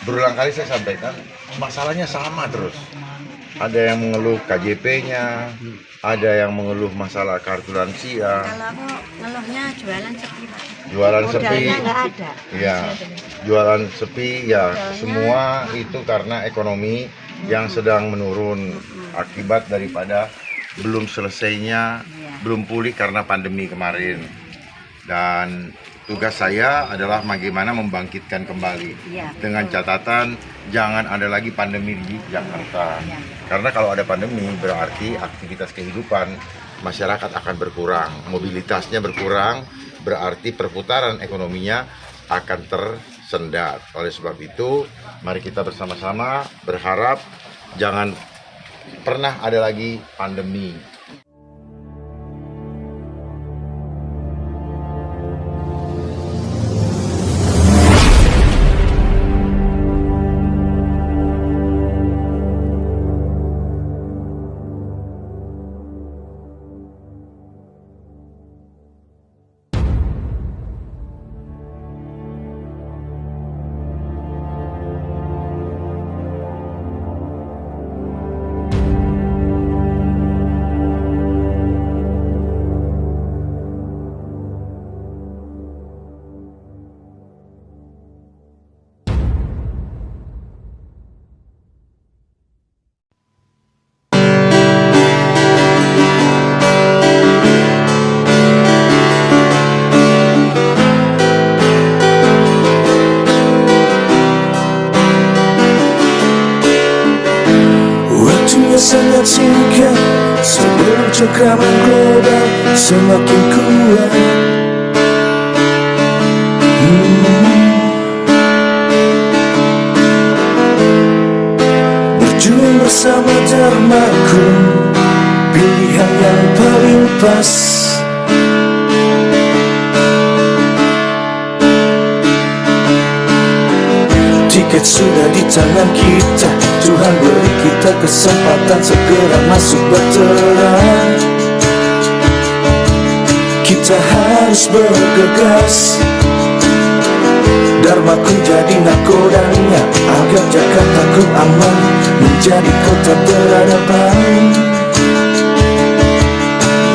berulang kali saya sampaikan, masalahnya sama terus. Ada yang mengeluh KJP-nya, ada yang mengeluh masalah kartu lansia. Kalau aku ngeluhnya jualan sepi, Pak. Jualan sepi. Modalnya nggak ada. Ya, jualan sepi ya, semua itu karena ekonomi yang sedang menurun akibat daripada belum selesainya, belum pulih karena pandemi kemarin. Dan tugas saya adalah bagaimana membangkitkan kembali dengan catatan jangan ada lagi pandemi di Jakarta. Karena kalau ada pandemi berarti aktivitas kehidupan masyarakat akan berkurang, mobilitasnya berkurang, berarti perputaran ekonominya akan tersendat. Oleh sebab itu, mari kita bersama-sama berharap jangan pernah ada lagi pandemi. Sangat singkat sebelum cengkraman global semakin kuat. Berjuang bersama Dharmaku, pilihan yang paling pas. Tiket sudah di tangan kita, Tuhan beri kita kesempatan segera masuk berterang. Kita harus bergegas, Dharmaku jadi nakodanya, agar Jakartaku aman, menjadi kota peradaban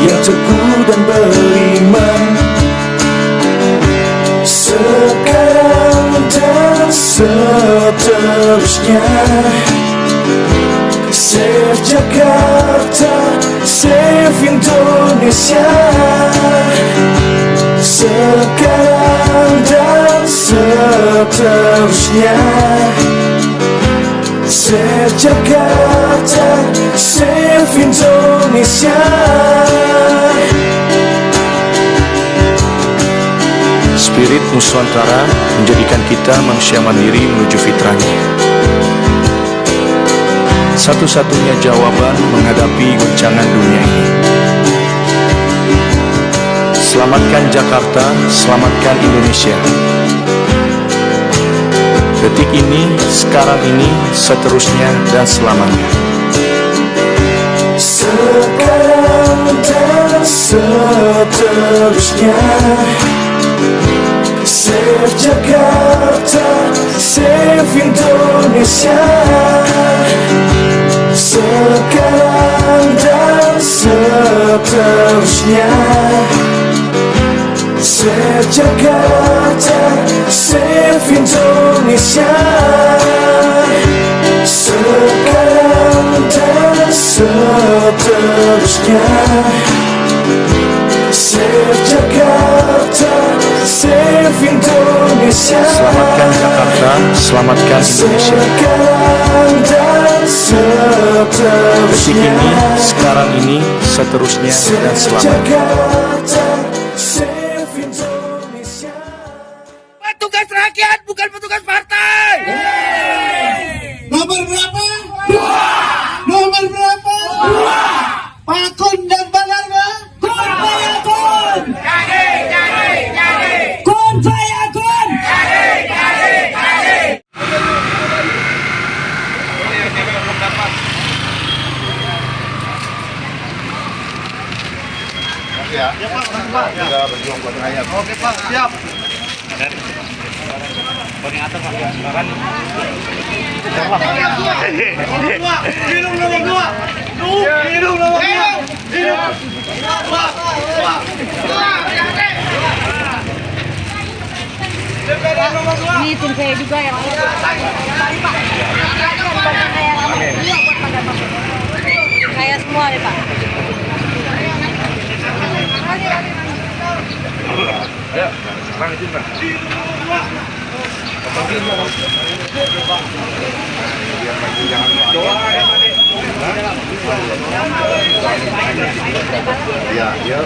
yang teguh dan beriman. Sekarang dan seterusnya, Save Jakarta, Save Indonesia. Sekarang dan seterusnya, Save Jakarta, Save Indonesia. Spirit Nusantara menjadikan kita manusia mandiri menuju fitrahnya. Satu-satunya jawaban menghadapi guncangan dunia ini. Selamatkan Jakarta, selamatkan Indonesia. Detik ini, sekarang ini, seterusnya dan selamanya. Sekarang dan seterusnya, Save Jakarta, Save Indonesia. Sekarang dan seterusnya, Save Jakarta, Save Indonesia. Sekarang dan seterusnya, Save Jakarta, Save Indonesia. Selamatkan Jakarta, selamatkan Indonesia. Sekarang dan seterusnya, detik ini, sekarang ini, seterusnya dan selamanya. Petugas rakyat bukan petugas partai. Nomor berapa? 2. Nomor berapa? 2. Pakun dan Banarga? Kun Fayakun. Jadi. Kun Fayakun. Jadi. Ya, Pak. Kita berjuang buat rakyat. Oke Pak, siap. Minum nomor 2. Minum nomor 2. Ini tim saya juga yang kayak semua deh Pak. Ayo, lanjut Pak. Ya, ya.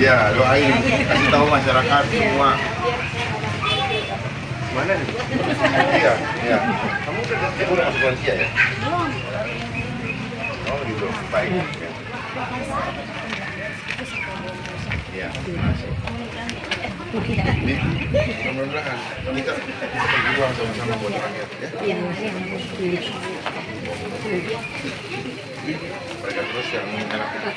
Ya, doain, kasih tahu masyarakat semua. Mana nih? Iya, iya. Kamu udah masuk lansia ya? Oh, gitu. Baik. Ya, makasih. Ini, mudah-mudahan kita berjuang sama-sama buat rakyat ya. Mereka terus yang mengenal kita.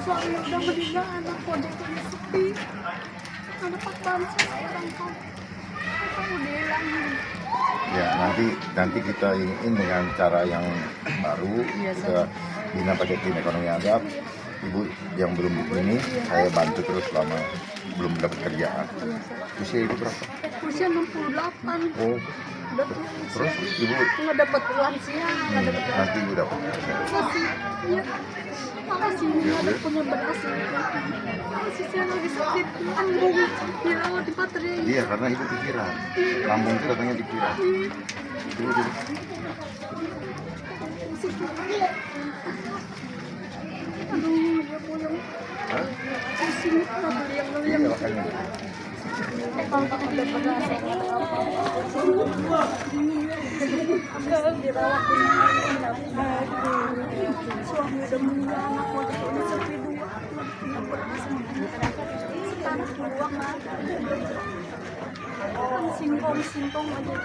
Soalnya udah meninggal anak kode ini sepi. Anak pas banget sekarang kan. Kamu udah hilangin. Ya, nanti kita iniin dengan cara yang baru. Kita bina pakai tim ekonomi adab. Ibu yang belum ini saya bantu terus selama belum dapat kerjaan. Usia ibu berapa? Usia 68. Oh, Udah tua. terus ibu Nggak dapat lansia, nggak dapat. nanti ibu dapat. Makasih. Iya. Makasih nggak ada punya beras. Makasih saya lagi sakit. Lambung dirawat di baterai. Iya, karena ibu pikiran. Lambung itu datangnya di pikiran. Ibu dulu. Aduh, dia puyeng. Hah? Pusing, nggak Iya, ngeliang. makanya. Kalau tak ada beras. Dirawat di suami udah meninggal, anak kode ini sepi 2. Nggak beras. Sekarang keluar mah. Singkong aja.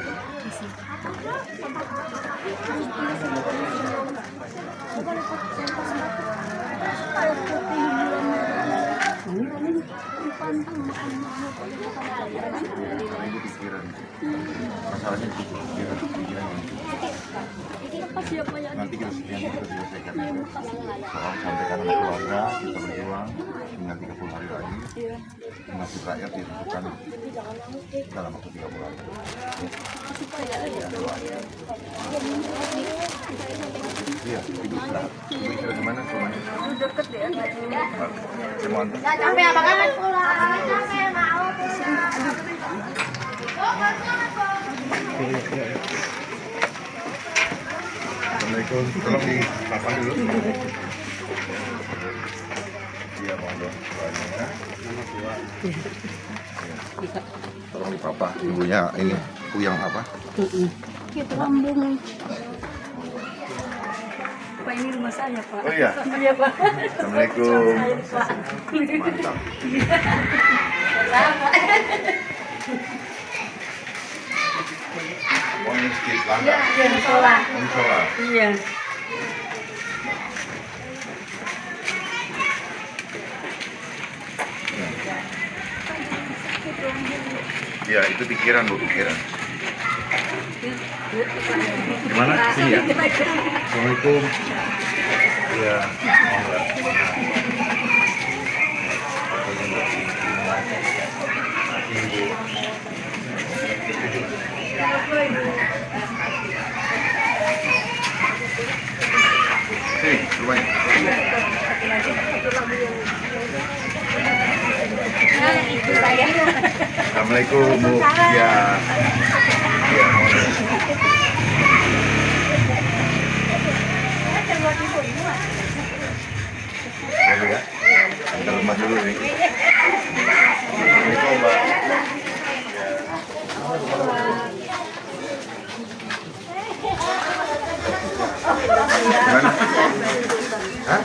Air putih dipantang makan. Ibu pikiran. Masalahnya di pikiran. Apa siapa ya? Nanti kita selesaikan. Soal sampaikan sama keluarga, kita berjuang hingga 30 hari lagi. Nasib rakyat ditentukan dalam waktu 30 hari. Iya, ibu istirahat. Ibu istirahat di mana rumahnya? Deket deh. Saya mau antar. Capek apa kan pulang? Capek mau Assalamualaikum. Tolong di papan dulu. Iya, monggo. Doanya. Iya. Tolong di papa. Ibunya ini puyeng apa? Gitu lambung. Pak ini rumah saya, Pak. Oh iya. Iya, Pak. Assalamualaikum. Mantap. Oh, ini sedikit langgar. Musola. Musola. Iya. Ya, itu pikiran, Bu, pikiran. Gimana? Sini ya. Assalamualaikum. Ya, monggo. Sini, rumahnya. Assalamualaikum, Bu. Ya. Ya, monggo. Mana? Hah?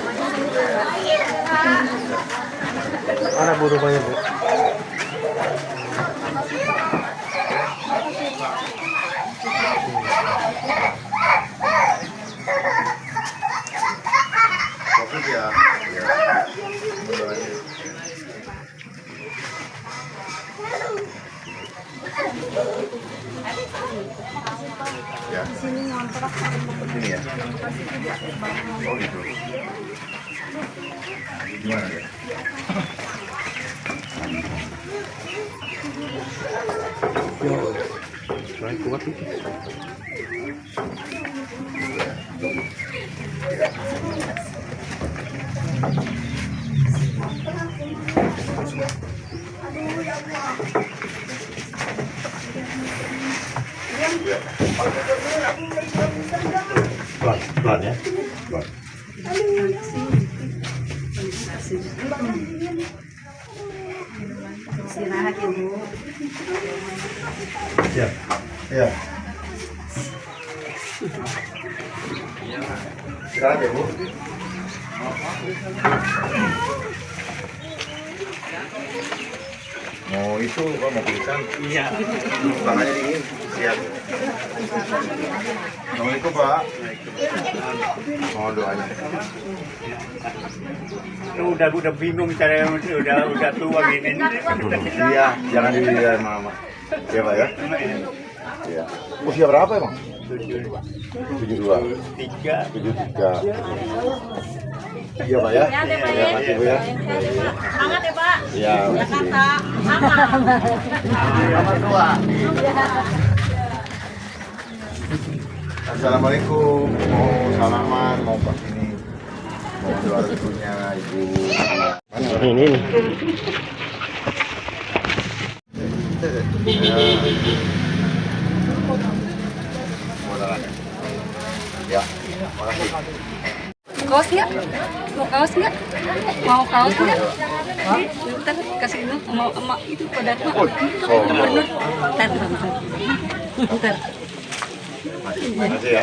Mana Bu rumahnya Bu? Fokus ya. Ya. Ini ya. Oh gitu. Gimana ya? Kuat itu. Pelan ya. Pelan. Istirahat ya Bu. Ya. Ya. Istirahat ya Bu. Mau itu Pak, mau pingsan? Iya. Tangannya dingin. Siap. Assalamualaikum Pak. Mau doanya. Udah bingung cara udah tua gini. Iya, jangan dilihat mama. Iya Pak ya. Iya. Usia berapa emang? 72. 3. 73. Iya Pak ya. Terima kasih Bu ya. Semangat ya Pak. Iya. Jakarta. Aman. Nomor 2. Assalamualaikum. Mau salaman, mau ke sini. Mau keluar punya Ibu. Mana? Ini. Ya. Makasih. Kaos nggak? Mau kaos nggak? Mau kaos nggak? Ntar kasih dulu sama emak itu pada Oh, gubernur. Ntar. Makasih ya.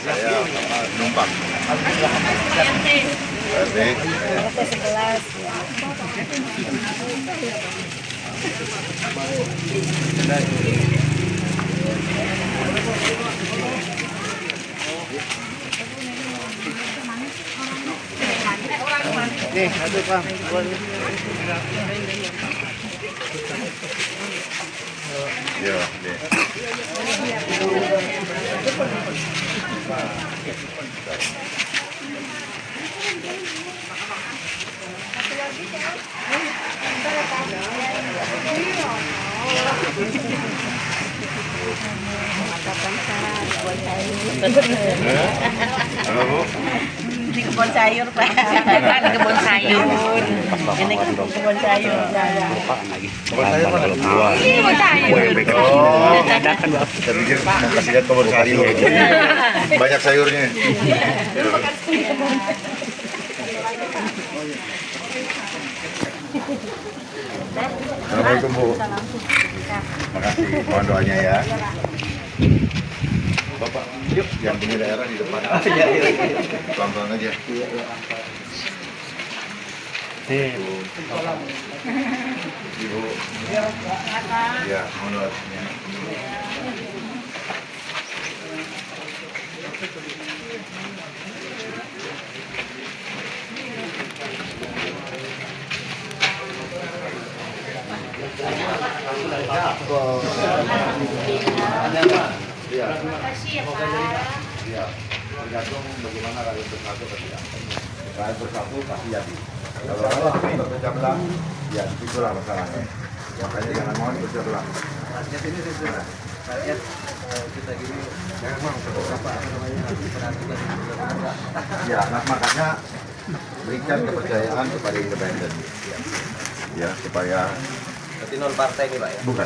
Saya numpang. Nih, aduh Pak. Iya, deh. Halo Bu. Di kebun sayur Pak. Di kebun sayur. Ini kebun sayur. Kebun sayur mana? Ini kebun sayur. Oh, saya pikir mau kasih lihat kebun sayur. Banyak sayurnya. Assalamualaikum Bu. Makasih, mohon doanya ya. Bapak, yuk yang punya daerah di depan. Pelan-pelan aja. Ibu. Ya, mohon doanya. Iya. Iya. Tergantung bagaimana rakyat bersatu atau tidak. Rakyat bersatu pasti jadi. Kalau rakyat berpecah belah, ya itulah masalahnya. Makanya jangan mau berpecah belah. Rakyat ini sudah. Rakyat kita gini, jangan mau apa namanya peraturan. Ya, nah makanya berikan kepercayaan kepada independen. Ya, supaya. Berarti non partai nih Pak ya? Bukan.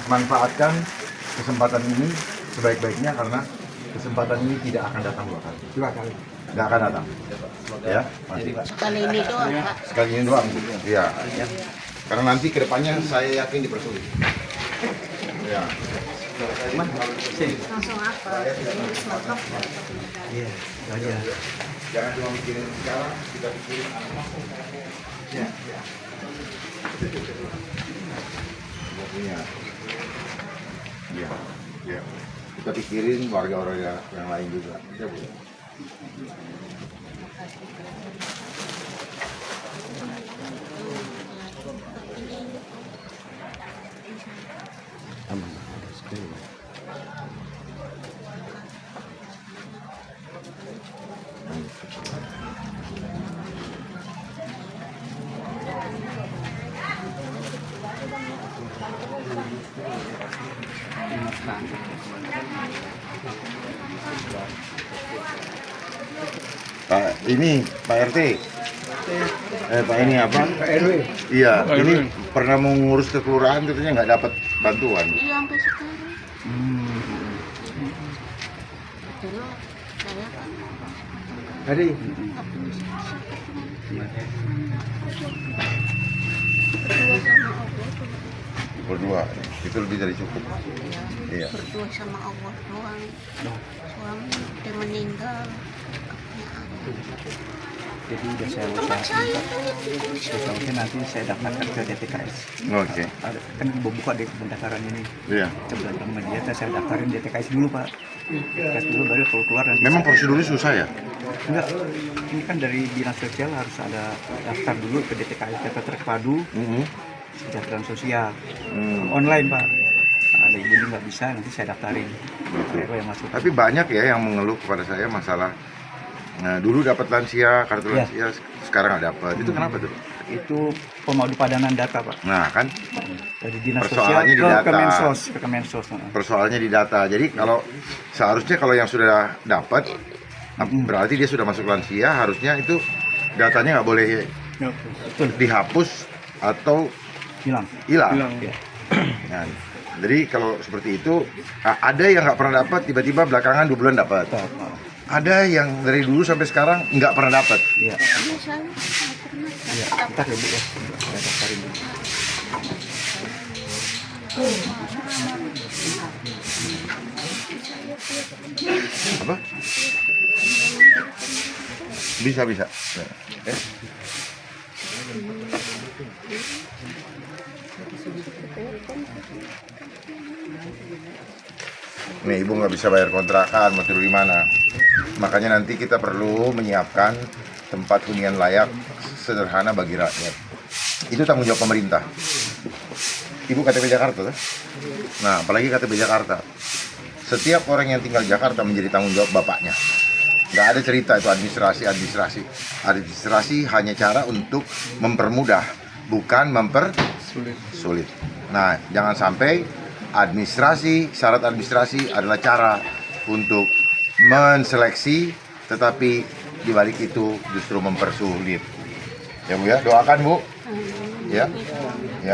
Manfaatkan kesempatan ini sebaik-baiknya karena kesempatan ini tidak akan datang 2 kali. 2 kali. Nggak akan datang. Ya, masih. Sekali ini doang, Pak. Sekali ini doang. Iya. Karena nanti kedepannya saya yakin dipersulit. Ya. Langsung apa? Iya, aja. Jangan cuma mikirin sekarang, kita pikirin anak. Ya. Punya. Iya. Ya. Kita pikirin warga-warga yang lain juga. Ya, Bu. Pak ini Pak RT. Pak ini apa? Pak RW. Iya, ini pernah mau ngurus ke kelurahan katanya nggak dapat bantuan. Iya sampai sekarang. Dulu saya kan Tadi Berdua, itu lebih dari cukup. Iya. berdua sama Allah doang. Suami udah meninggal. jadi udah saya Tempat saya tuh mungkin nanti saya daftarkan ke DTKS. Oke. Ada kan buka di pendaftaran ini. Iya. Sebelah sama dia saya daftarin DTKS dulu, Pak. DTKS dulu baru kalau keluar nanti. Memang prosedurnya susah ya? Enggak. Ini kan dari dinas sosial harus ada daftar dulu ke DTKS, data terpadu kesejahteraan sosial. Online, Pak. Nah, ada ibu ini nggak bisa, nanti saya daftarin. Saya yang masuk. Tapi banyak ya yang mengeluh kepada saya masalah dulu dapat lansia, kartu Iya. lansia, sekarang nggak dapat. Itu kenapa tuh? Itu pemadu padanan data, Pak. Nah kan Dari dinas sosial Persoalannya di ke data. Kemensos. persoalannya di data. Jadi kalau seharusnya kalau yang sudah dapat berarti dia sudah masuk lansia, harusnya itu datanya nggak boleh Betul. dihapus atau Hilang. hilang. Ya. Nah, jadi kalau seperti itu ada yang nggak pernah dapat, tiba-tiba belakangan 2 bulan dapat. Ada yang dari dulu sampai sekarang nggak pernah dapat. Iya. saya nggak pernah. Iya. Ntar ya, Bu ya. Saya daftarin dulu. Apa? Bisa. Nih ibu nggak bisa bayar kontrakan, mau tidur di mana? Makanya nanti kita perlu menyiapkan tempat hunian layak sederhana bagi rakyat. Itu tanggung jawab pemerintah. Ibu KTP Jakarta, tuh? Nah apalagi KTP Jakarta. Setiap orang yang tinggal di Jakarta menjadi tanggung jawab bapaknya. Nggak ada cerita itu administrasi. Administrasi hanya cara untuk mempermudah, bukan mempersulit. Nah, jangan sampai syarat administrasi adalah cara untuk menseleksi, tetapi dibalik itu justru mempersulit. Ya Bu ya, doakan Bu. Ya,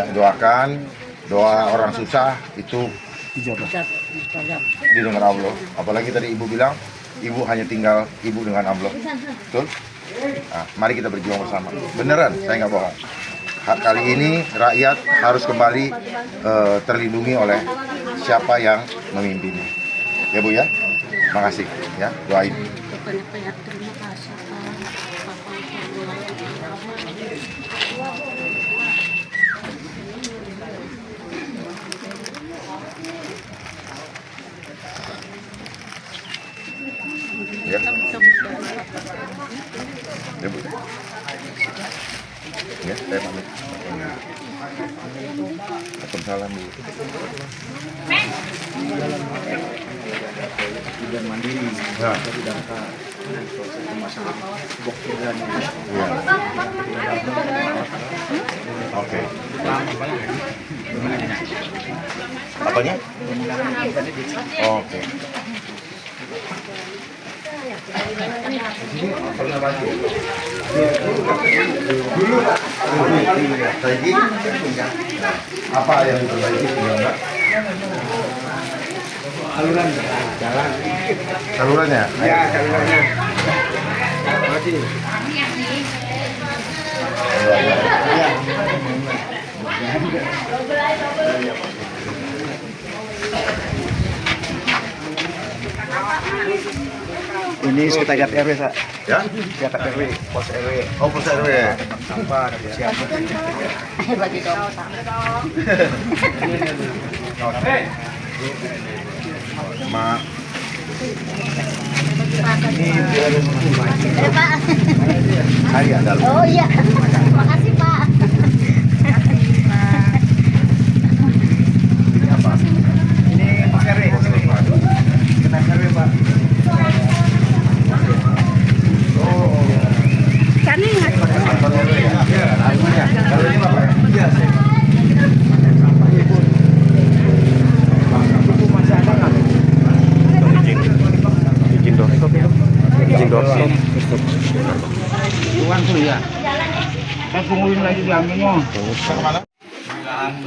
doakan. Doa orang susah itu didengar Allah. Apalagi tadi Ibu bilang, Ibu hanya tinggal Ibu dengan amplop. Betul? Nah, mari kita berjuang bersama. Beneran, saya nggak bohong. Kali ini rakyat harus kembali terlindungi oleh siapa yang memimpinnya. Ya Bu ya, makasih ya, doain. Banyak terima kasih Pak. Ya. Ya Bu. Ya, saya pamit. Waalaikumsalam Bu. Sudah mandiri. Nah. Jadi data proses pemasangan box dan Ya. Oke. Apanya? Oke. Pernah bantu? Dulu lagi apa yang diperbaiki? saluran jalan Salurannya? Ya, salurannya. Ini sekretariat RW, Pak. Ya? Sekretariat RW, pos RW. Oh, pos RW. Sampah, ada siapa? Ma. Hari ada. Oh iya, makasih Pak. Ini pos RW. Sekretariat RW, Pak. Kani nggak?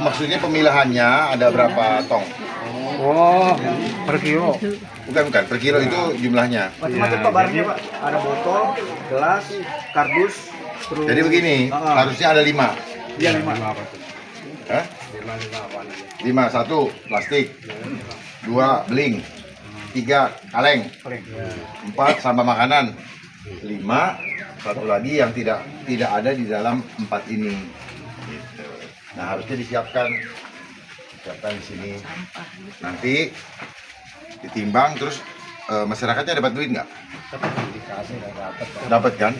Maksudnya pemilahannya ada berapa tong? Oh, per kilo. Bukan, per kilo itu jumlahnya. Macam-macam Pak barangnya, Pak. Ada botol, gelas, kardus, terus. Jadi begini, harusnya ada 5. Iya, 5. Hah? 5, 1 plastik, 2 beling, 3 kaleng, 4 sampah makanan, 5 satu lagi yang tidak ada di dalam 4 ini. Gitu. Nah, harusnya disiapkan di sini. Nanti ditimbang terus masyarakatnya dapat duit nggak? Dapat kan?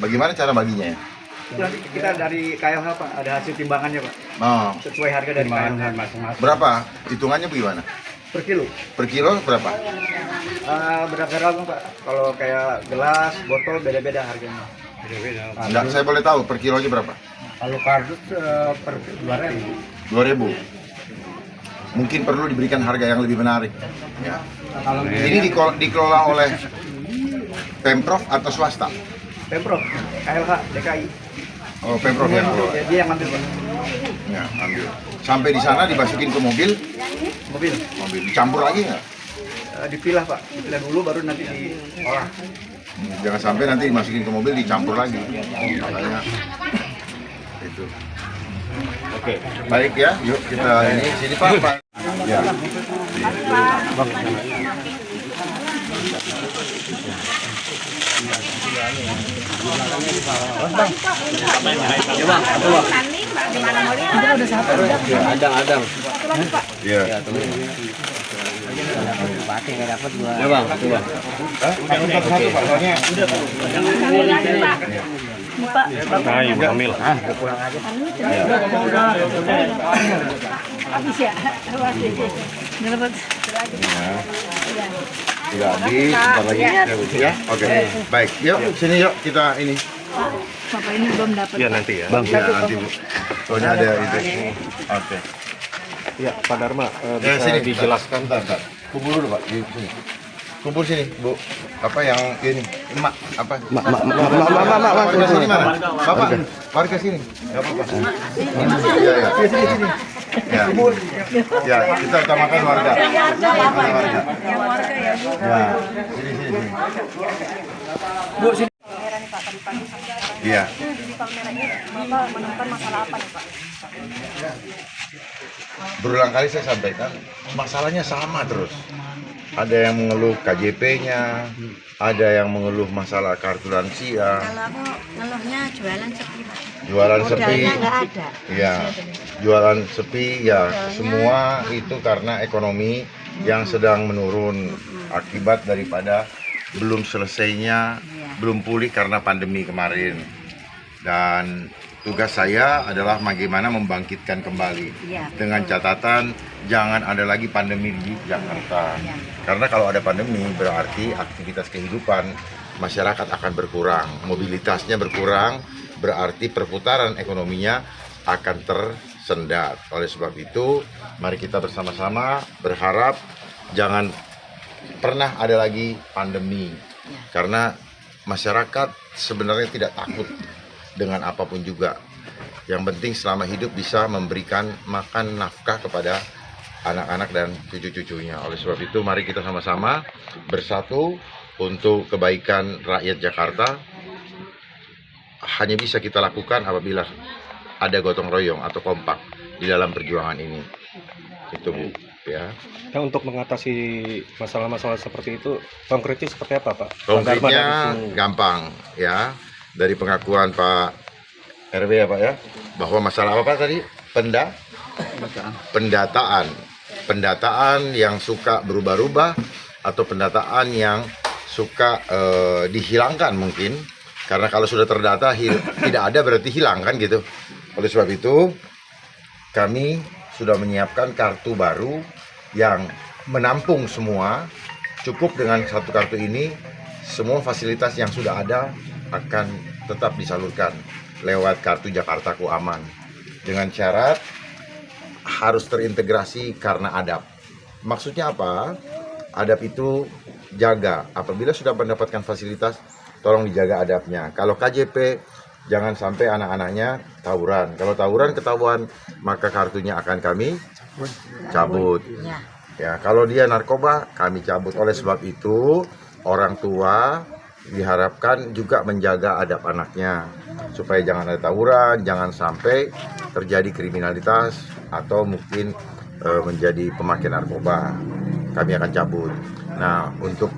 Bagaimana cara baginya ya? Nanti kita dari KLH, Pak, ada hasil timbangannya, Pak. Oh, Sesuai harga dari KLH masing-masing. berapa? Hitungannya bagaimana? Per kilo. Per kilo berapa? Berdasarkan, Pak. Kalau kayak gelas, botol beda-beda harganya. Enggak, saya boleh tahu per kilonya berapa? Kalau kardus per 2.000. 2.000. Mungkin perlu diberikan harga yang lebih menarik. Ya. Ini dikelola oleh Pemprov atau swasta? Pemprov, KLH, DKI. Oh, Pemprov yang kelola. Dia yang ngambil, Pak. Ya, ambil. Sampai di sana dimasukin ke mobil, Mobil. dicampur lagi nggak? Dipilah, Pak. Dipilah dulu baru nanti diolah. Jangan sampai nanti dimasukin ke mobil dicampur lagi. Makanya itu. Oke, baik ya. Yuk kita ini sini Pak. Ya. Ada. Iya. Pakai nggak dapat gua. Ya bang, itu bang. Satu Pak, soalnya Nah, ibu hamil. Habis ya? Dapat. tidak habis, bentar lagi ya. Oke, baik. Yuk sini yuk kita ini. Bapak ini belum dapat. Iya nanti ya. Ya, nanti Bu. Soalnya ada itu. Oke. Ya, Pak Dharma, Ya, bisa sini dijelaskan. Bentar. Kumpul dulu Pak di sini. Kumpul sini, Bu. Apa yang ini? Mak, apa? Mak. Warga sini mana? Bapak, warga sini. Enggak apa-apa. Iya. Sini. Ya, kita utamakan warga. Warga. Ya, sini. Bu, sini. Iya. Di Palmerah ini Bapak menemukan masalah apa nih Pak? Berulang kali saya sampaikan, masalahnya sama terus. Ada yang mengeluh KJP-nya, ada yang mengeluh masalah kartu lansia. Kalau aku ngeluhnya jualan sepi, Pak. Jualan sepi. Modalnya nggak ada. Iya, jualan sepi ya semua itu karena ekonomi yang sedang menurun akibat daripada belum selesainya, belum pulih karena pandemi kemarin. Dan tugas saya adalah bagaimana membangkitkan kembali dengan catatan jangan ada lagi pandemi di Jakarta. Karena kalau ada pandemi berarti aktivitas kehidupan masyarakat akan berkurang, mobilitasnya berkurang, berarti perputaran ekonominya akan tersendat. Oleh sebab itu, mari kita bersama-sama berharap jangan pernah ada lagi pandemi. Karena masyarakat sebenarnya tidak takut dengan apapun juga. Yang penting selama hidup bisa memberikan makan nafkah kepada anak-anak dan cucu-cucunya. Oleh sebab itu mari kita sama-sama bersatu untuk kebaikan rakyat Jakarta. Hanya bisa kita lakukan apabila ada gotong royong atau kompak di dalam perjuangan ini. Itu Bu, ya. Nah, untuk mengatasi masalah-masalah seperti itu, konkretnya seperti apa, Pak? Konkretnya gampang, ya. Dari pengakuan Pak RW ya Pak ya, bahwa masalah apa tadi? Pendataan yang suka berubah-ubah atau pendataan yang suka dihilangkan mungkin, karena kalau sudah terdata tidak ada berarti hilang kan gitu. Oleh sebab itu kami sudah menyiapkan kartu baru yang menampung semua. Cukup dengan satu kartu ini semua fasilitas yang sudah ada akan tetap disalurkan lewat kartu Jakartaku Aman, dengan syarat harus terintegrasi karena adab. Maksudnya apa? Adab itu jaga. Apabila sudah mendapatkan fasilitas, tolong dijaga adabnya. Kalau KJP, jangan sampai anak-anaknya tawuran. Kalau tawuran ketahuan, maka kartunya akan kami cabut. Ya, kalau dia narkoba, kami cabut. Oleh sebab itu, orang tua diharapkan juga menjaga adab anaknya, supaya jangan ada tawuran, jangan sampai terjadi kriminalitas atau mungkin menjadi pemakai narkoba. Kami akan cabut. Nah, untuk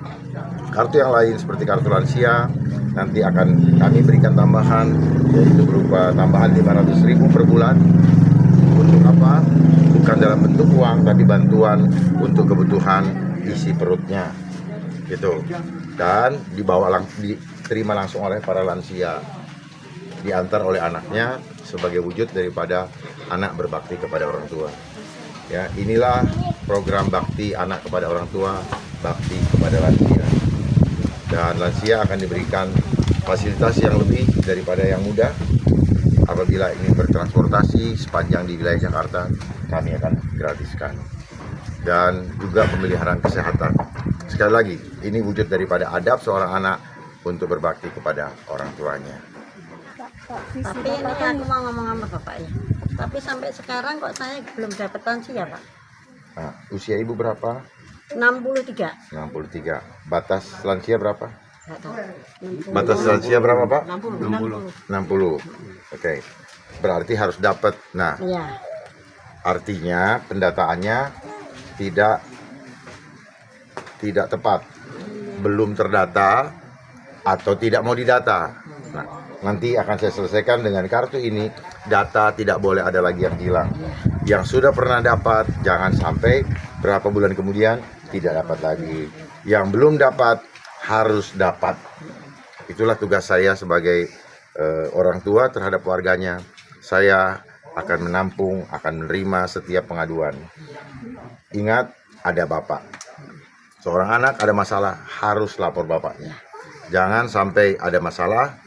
kartu yang lain seperti kartu lansia, nanti akan kami berikan tambahan, yaitu berupa tambahan 500.000 per bulan. Untuk apa? Bukan dalam bentuk uang, tapi bantuan untuk kebutuhan isi perutnya, gitu. Dan diterima langsung oleh para lansia, diantar oleh anaknya sebagai wujud daripada anak berbakti kepada orang tua. Ya, inilah program bakti anak kepada orang tua, bakti kepada lansia. Dan lansia akan diberikan fasilitas yang lebih daripada yang muda. Apabila ingin bertransportasi sepanjang di wilayah Jakarta, kami akan gratiskan. Dan juga pemeliharaan kesehatan. Sekali lagi, ini wujud daripada adab seorang anak untuk berbakti kepada orang tuanya. Tapi ini aku mau ngomong sama bapaknya. Tapi sampai sekarang kok saya belum dapat lansia, Pak. Nah, usia ibu berapa? 63. 63. Batas lansia berapa? Nggak tahu. Batas lansia berapa Pak? 60. 60. Oke. Berarti harus dapat. Nah, Iya. artinya pendataannya tidak tepat, belum terdata atau tidak mau didata. Nah, nanti akan saya selesaikan dengan kartu ini. Data tidak boleh ada lagi yang hilang. Yang sudah pernah dapat, jangan sampai berapa bulan kemudian tidak dapat lagi. Yang belum dapat, harus dapat. Itulah tugas saya sebagai orang tua terhadap keluarganya. Saya akan menampung, akan menerima setiap pengaduan. Ingat, ada bapak. Seorang anak ada masalah, harus lapor bapaknya. Jangan sampai ada masalah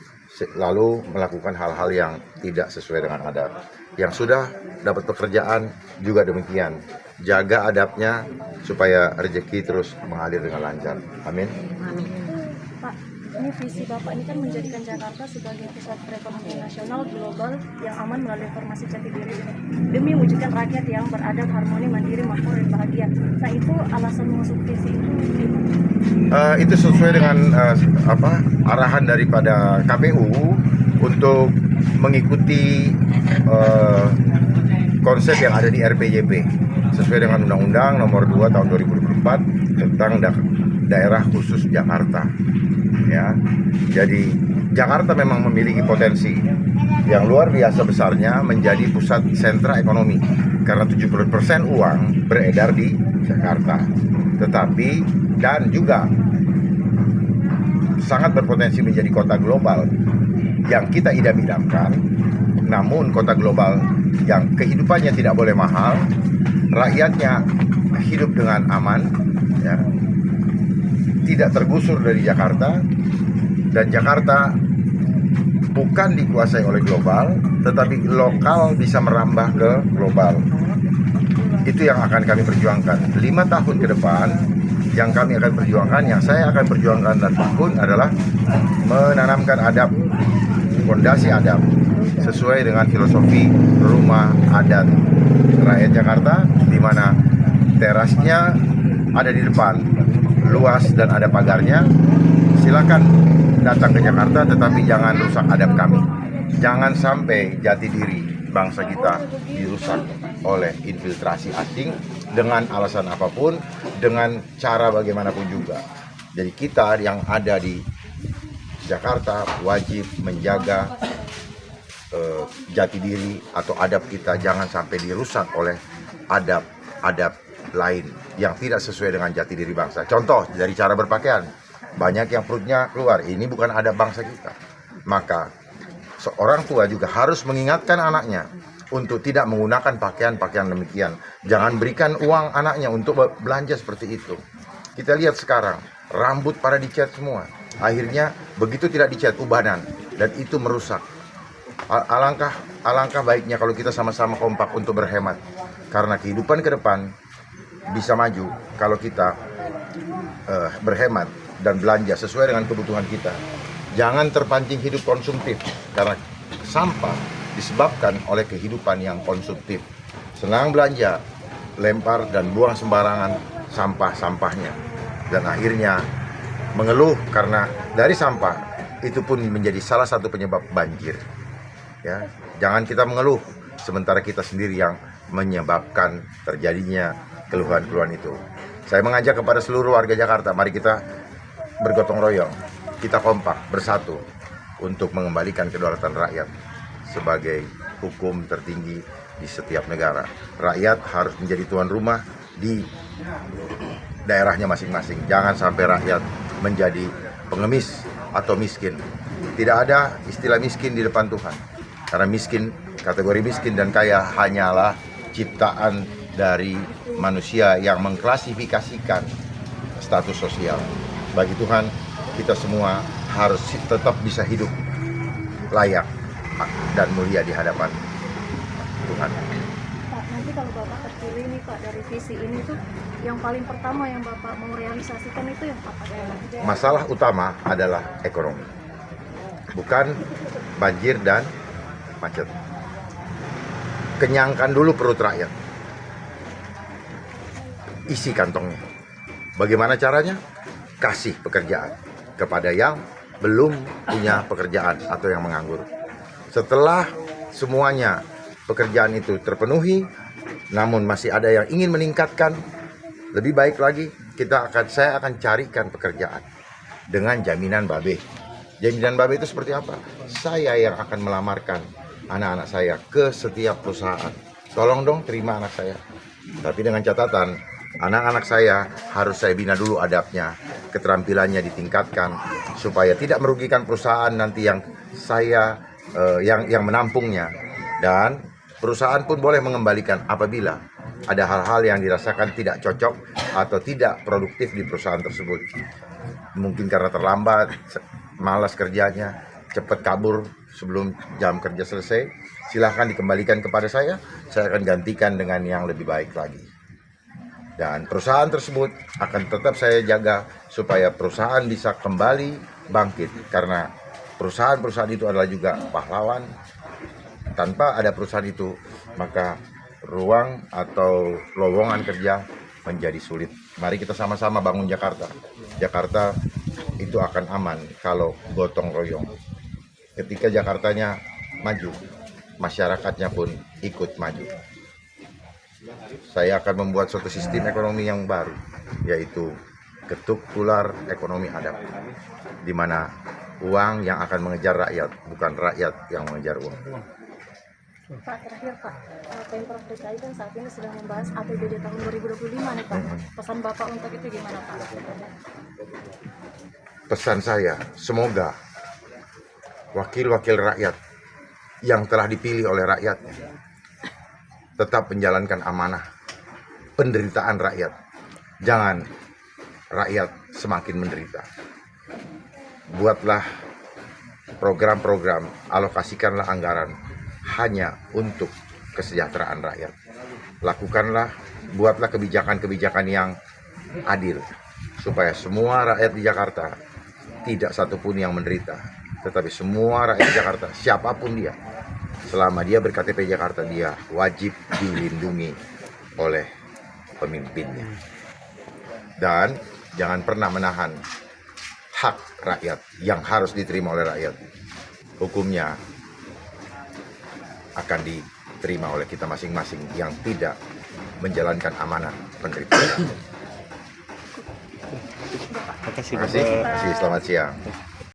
lalu melakukan hal-hal yang tidak sesuai dengan adab. Yang sudah dapat pekerjaan juga demikian. Jaga adabnya supaya rezeki terus mengalir dengan lancar. Amin. Pak, ini visi Bapak ini kan menjadikan Jakarta sebagai pusat perekonomian nasional global yang aman melalui formasi jati diri demi wujudkan rakyat yang beradab, harmoni, mandiri, makmur, dan bahagia. Nah, itu alasan masuk visi itu gimana? Itu sesuai dengan arahan daripada KPU untuk mengikuti konsep yang ada di RPJP sesuai dengan Undang-Undang Nomor 2 Tahun 2024 tentang daerah khusus Jakarta. Ya, jadi Jakarta memang memiliki potensi yang luar biasa besarnya menjadi pusat sentra ekonomi karena 70% uang beredar di Jakarta. Tetapi dan juga sangat berpotensi menjadi kota global yang kita idam-idamkan. Namun kota global yang kehidupannya tidak boleh mahal, rakyatnya hidup dengan aman, ya, tidak tergusur dari Jakarta, dan Jakarta bukan dikuasai oleh global, tetapi lokal bisa merambah ke global. Itu yang akan kami perjuangkan 5 tahun ke depan. Yang kami akan perjuangkan, yang saya akan perjuangkan dan bangun adalah menanamkan adab, fondasi adab sesuai dengan filosofi rumah adat rakyat Jakarta, di mana Terasnya ada di depan, luas dan ada pagarnya. Silakan datang ke Jakarta, tetapi jangan rusak adab kami. Jangan sampai jati diri bangsa kita dirusak oleh infiltrasi asing dengan alasan apapun, dengan cara bagaimanapun juga. Jadi kita yang ada di Jakarta wajib menjaga jati diri atau adab kita, jangan sampai dirusak oleh adab-adab lain yang tidak sesuai dengan jati diri bangsa. Contoh dari cara berpakaian, banyak yang perutnya keluar, ini bukan adab bangsa kita. Maka seorang tua juga harus mengingatkan anaknya untuk tidak menggunakan pakaian-pakaian demikian. Jangan berikan uang anaknya untuk belanja seperti itu. Kita lihat sekarang, rambut pada dicat semua. Akhirnya begitu tidak dicat, ubanan, dan itu merusak. Alangkah baiknya kalau kita sama-sama kompak untuk berhemat, karena kehidupan ke depan bisa maju kalau kita berhemat dan belanja sesuai dengan kebutuhan kita. Jangan terpancing hidup konsumtif, karena sampah disebabkan oleh kehidupan yang konsumtif. Senang belanja, lempar dan buang sembarangan sampah-sampahnya, dan akhirnya mengeluh karena dari sampah itu pun menjadi salah satu penyebab banjir. Ya, jangan kita mengeluh sementara kita sendiri yang menyebabkan terjadinya keluhan-keluhan itu. Saya mengajak kepada seluruh warga Jakarta, mari kita bergotong royong, kita kompak bersatu untuk mengembalikan kedaulatan rakyat sebagai hukum tertinggi di setiap negara. Rakyat harus menjadi tuan rumah di daerahnya masing-masing. Jangan sampai rakyat menjadi pengemis atau miskin. Tidak ada istilah miskin di depan Tuhan. Karena miskin, kategori miskin dan kaya hanyalah ciptaan dari manusia yang mengklasifikasikan status sosial. Bagi Tuhan, kita semua harus tetap bisa hidup layak dan mulia di hadapan Tuhan. Pak, nanti kalau Bapak terpilih nih Pak dari visi ini tuh, yang paling pertama yang Bapak mau realisasikan itu yang apa? Masalah utama adalah ekonomi, bukan banjir dan macet. Kenyangkan dulu perut rakyat, isi kantongnya. Bagaimana caranya? Kasih pekerjaan kepada yang belum punya pekerjaan atau yang menganggur. Setelah semuanya pekerjaan itu terpenuhi, namun masih ada yang ingin meningkatkan, lebih baik lagi saya akan carikan pekerjaan dengan jaminan babe. Jaminan babe itu seperti apa? Saya yang akan melamarkan anak-anak saya ke setiap perusahaan. Tolong dong terima anak saya. Tapi dengan catatan, anak-anak saya harus saya bina dulu adabnya, keterampilannya ditingkatkan supaya tidak merugikan perusahaan nanti yang yang menampungnya. Dan perusahaan pun boleh mengembalikan apabila ada hal-hal yang dirasakan tidak cocok atau tidak produktif di perusahaan tersebut. Mungkin karena terlambat, malas kerjanya, cepat kabur sebelum jam kerja selesai, silahkan dikembalikan kepada saya akan gantikan dengan yang lebih baik lagi. Dan perusahaan tersebut akan tetap saya jaga supaya perusahaan bisa kembali bangkit, karena perusahaan-perusahaan itu adalah juga pahlawan. Tanpa ada perusahaan itu, maka ruang atau lowongan kerja menjadi sulit. Mari kita sama-sama bangun Jakarta. Jakarta itu akan aman kalau gotong royong. Ketika Jakartanya maju, masyarakatnya pun ikut maju. Saya akan membuat suatu sistem ekonomi yang baru, yaitu ketuk tular ekonomi adab, di mana uang yang akan mengejar rakyat, bukan rakyat yang mengejar uang. Pak, terakhir Pak, Pemprov DKI kan saat ini sedang membahas APBD tahun 2025 nih Pak. Pesan Bapak untuk itu gimana Pak? Pesan saya, semoga wakil-wakil rakyat yang telah dipilih oleh rakyatnya tetap menjalankan amanah penderitaan rakyat. Jangan rakyat semakin menderita. Buatlah program-program, alokasikanlah anggaran hanya untuk kesejahteraan rakyat. Lakukanlah, buatlah kebijakan-kebijakan yang adil supaya semua rakyat di Jakarta tidak satupun yang menderita, tetapi semua rakyat Jakarta, siapapun dia, selama dia berKTP Jakarta, dia wajib dilindungi oleh pemimpinnya. Dan jangan pernah menahan hak rakyat yang harus diterima oleh rakyat. Hukumnya akan diterima oleh kita masing-masing yang tidak menjalankan amanah penderitaan. Terima kasih. Terima kasih. Selamat siang.